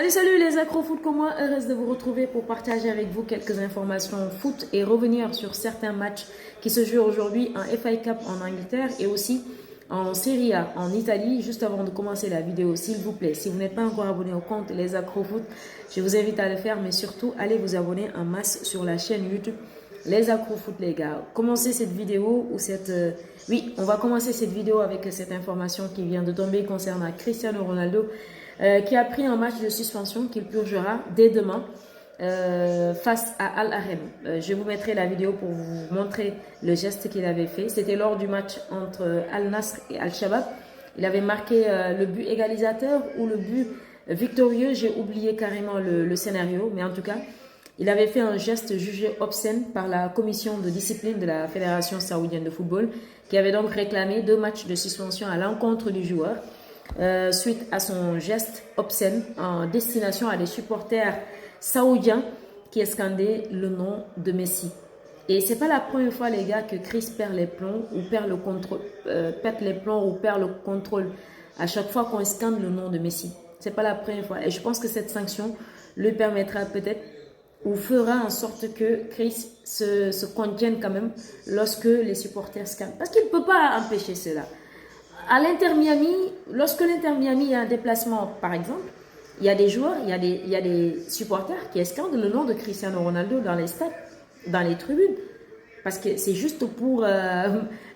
Salut les accro-foot comme moi, heureuse de vous retrouver pour partager avec vous quelques informations foot et revenir sur certains matchs qui se jouent aujourd'hui en FA Cup en Angleterre et aussi en Serie A en Italie. Juste avant de commencer la vidéo, s'il vous plaît, si vous n'êtes pas encore abonné au compte Les Accro-foot, je vous invite à le faire, mais surtout allez vous abonner en masse sur la chaîne YouTube Les Accro-foot les gars. Commencez cette vidéo ou Oui, on va commencer cette vidéo avec cette information qui vient de tomber concernant Cristiano Ronaldo qui a pris un match de suspension qu'il purgera dès demain face à Al Ahly. Je vous mettrai la vidéo pour vous montrer le geste qu'il avait fait. C'était lors du match entre Al Nasr et Al Shabab. Il avait marqué le but égalisateur ou le but victorieux. J'ai oublié carrément le scénario, mais en tout cas, il avait fait un geste jugé obscène par la commission de discipline de la Fédération saoudienne de football, qui avait donc réclamé 2 matchs de suspension à l'encontre du joueur. Suite à son geste obscène en destination à des supporters saoudiens qui escandaient le nom de Messi. Et c'est pas la première fois les gars que Chris perd les plombs ou perd le contrôle, perd le contrôle à chaque fois qu'on scande le nom de Messi. C'est pas la première fois. Et je pense que cette sanction lui permettra peut-être ou fera en sorte que Chris se contienne quand même lorsque les supporters scandent. Parce qu'il ne peut pas empêcher cela. À l'Inter Miami, lorsque l'Inter Miami a un déplacement, par exemple, il y a des joueurs, il y a des supporters qui escandent le nom de Cristiano Ronaldo dans les stades, dans les tribunes. Parce que c'est juste pour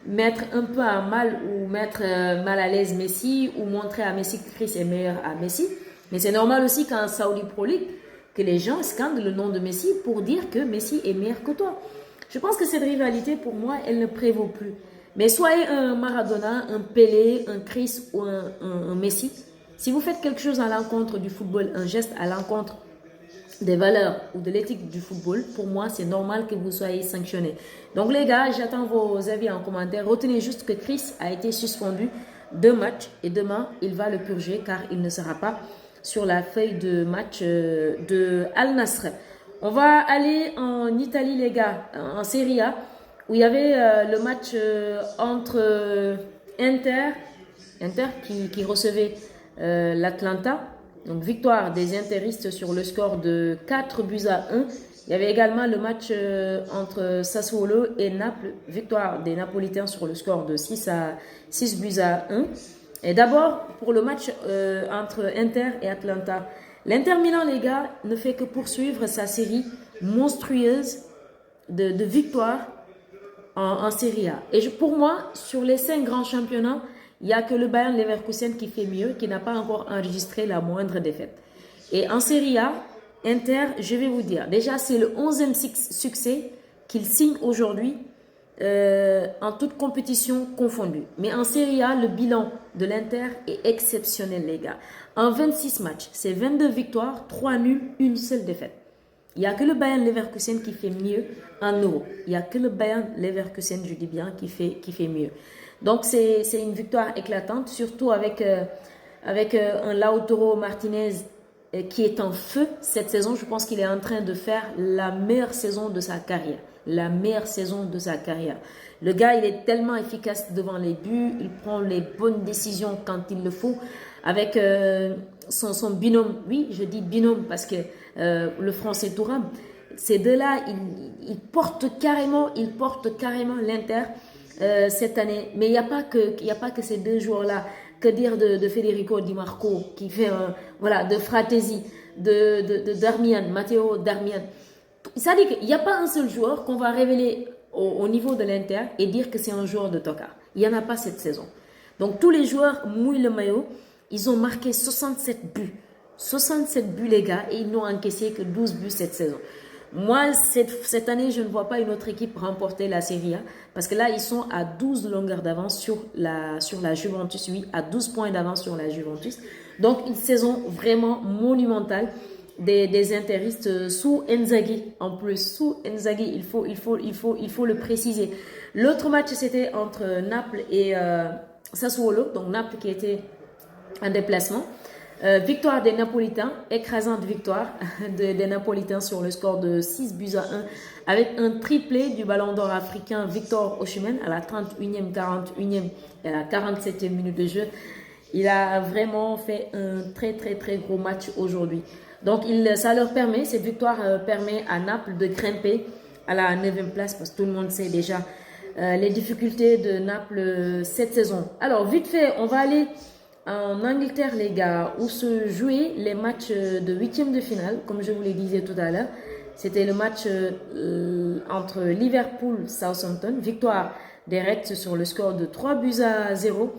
mettre un peu à mal ou mettre mal à l'aise Messi ou montrer à Messi que Chris est meilleur à Messi. Mais c'est normal aussi qu'en Saudi Pro League, que les gens scandent le nom de Messi pour dire que Messi est meilleur que toi. Je pense que cette rivalité, pour moi, elle ne prévaut plus. Mais soyez un Maradona, un Pelé, un Chris ou un Messi. Si vous faites quelque chose à l'encontre du football, un geste à l'encontre des valeurs ou de l'éthique du football, pour moi, c'est normal que vous soyez sanctionné. Donc les gars, j'attends vos avis en commentaire. Retenez juste que Chris a été suspendu 2 matchs et demain, il va le purger car il ne sera pas sur la feuille de match de Al Nasr. On va aller en Italie les gars, en Serie A, où il y avait le match entre Inter qui recevait l'Atlanta. Donc victoire des Interistes sur le score de 4-1. Il y avait également le match entre Sassuolo et Naples. Victoire des Napolitains sur le score de 6-1. Et d'abord, pour le match entre Inter et Atlanta. L'Inter Milan, les gars, ne fait que poursuivre sa série monstrueuse de victoires en Serie A. Et pour moi, sur les 5 grands championnats, il n'y a que le Bayern Leverkusen qui fait mieux, qui n'a pas encore enregistré la moindre défaite. Et en Serie A, Inter, je vais vous dire, déjà c'est le 11e succès qu'il signe aujourd'hui en toute compétition confondue. Mais en Serie A, le bilan de l'Inter est exceptionnel, les gars. En 26 matchs, c'est 22 victoires, 3 nuls, une seule défaite. Il n'y a que le Bayern Leverkusen qui fait mieux en Europe. Il n'y a que le Bayern Leverkusen, je dis bien, qui fait mieux. Donc, c'est une victoire éclatante, surtout avec un Lautaro Martinez qui est en feu cette saison. Je pense qu'il est en train de faire la meilleure saison de sa carrière. La meilleure saison de sa carrière. Le gars, il est tellement efficace devant les buts. Il prend les bonnes décisions quand il le faut. Avec son binôme. Oui, je dis binôme parce que le français Thuram. Ces deux-là, ils portent carrément l'Inter cette année. Mais il n'y a pas que ces 2 joueurs-là. Que dire de Federico Di Marco qui fait de Fratesi, de Darmian, Matteo Darmian. Ça dit qu'il n'y a pas un seul joueur qu'on va révéler au niveau de l'Inter et dire que c'est un joueur de tocard. Il n'y en a pas cette saison. Donc tous les joueurs mouillent le maillot. Ils ont marqué 67 buts. 67 buts les gars et ils n'ont encaissé que 12 buts cette saison. Moi, cette année, je ne vois pas une autre équipe remporter la Serie A parce que là, ils sont à 12 longueurs d'avance sur la Juventus. Oui, à 12 points d'avance sur la Juventus. Donc, une saison vraiment monumentale des Interistes sous Inzaghi. En plus, sous Inzaghi, il faut le préciser. L'autre match, c'était entre Naples et Sassuolo. Donc, Naples qui était en déplacement. Victoire des Napolitains, écrasante victoire des Napolitains sur le score de 6-1 avec un triplé du ballon d'or africain Victor Osimhen à la 31e, 41e et à la 47e minute de jeu. Il a vraiment fait un très gros match aujourd'hui. Donc ça leur permet, cette victoire permet à Naples de grimper à la 9e place parce que tout le monde sait déjà les difficultés de Naples cette saison. Alors vite fait, on va aller en Angleterre les gars où se jouaient les matchs de 8e de finale comme je vous le disais tout à l'heure. C'était le match entre Liverpool-Southampton, victoire des Reds sur le score de 3-0.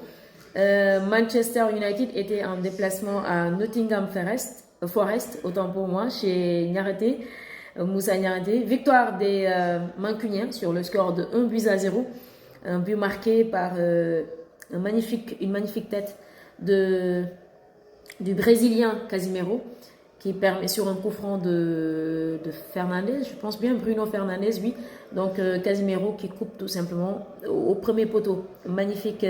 Manchester United était en déplacement à Nottingham Forest, autant pour moi, chez Moussa Niarete. Victoire des Mancuniens sur le score de 1-0. Un but marqué par une magnifique tête du Brésilien Casimiro, qui permet sur un coup franc de Fernandez, je pense bien Bruno Fernandez, oui. Donc Casimiro qui coupe tout simplement au premier poteau. Magnifique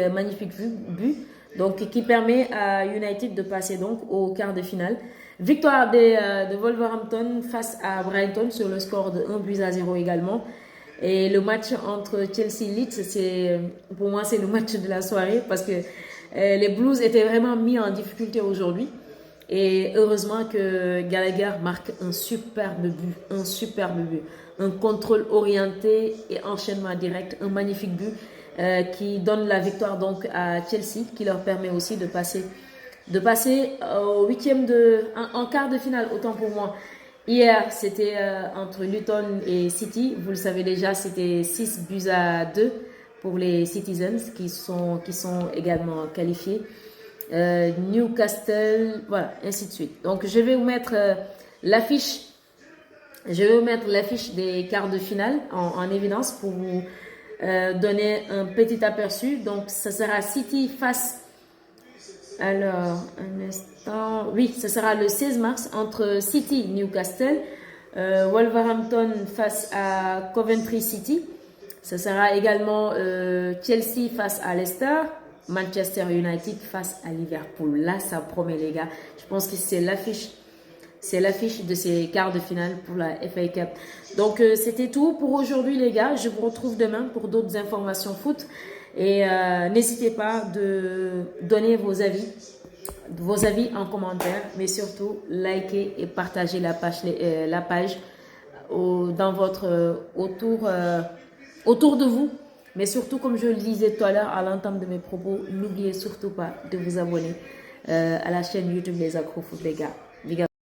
but. Donc qui permet à United de passer donc au quart de finale. Victoire de Wolverhampton face à Brighton sur le score de 1-0 également. Et le match entre Chelsea et Leeds, pour moi c'est le match de la soirée parce que les Blues étaient vraiment mis en difficulté aujourd'hui. Et heureusement que Gallagher marque un superbe but. Un contrôle orienté et enchaînement direct, un magnifique but qui donne la victoire donc à Chelsea, qui leur permet aussi de passer au en quart de finale, autant pour moi. Hier, c'était entre Luton et City. Vous le savez déjà, c'était 6-2 pour les Citizens qui sont également qualifiés. Newcastle, voilà, ainsi de suite. Donc, je vais vous mettre l'affiche des quarts de finale en évidence pour vous donner un petit aperçu. Donc, ça sera City face... Alors, un instant... Oui, ça sera le 16 mars entre City Newcastle, Wolverhampton face à Coventry City. Ça sera également Chelsea face à Leicester, Manchester United face à Liverpool. Là, ça promet les gars. Je pense que c'est l'affiche de ces quarts de finale pour la FA Cup. Donc, c'était tout pour aujourd'hui les gars. Je vous retrouve demain pour d'autres informations foot. Et n'hésitez pas de donner vos avis en commentaire, mais surtout likez et partagez la page autour de vous. Mais surtout, comme je le disais tout à l'heure à l'entame de mes propos, n'oubliez surtout pas de vous abonner à la chaîne YouTube Les Accros Foot les gars.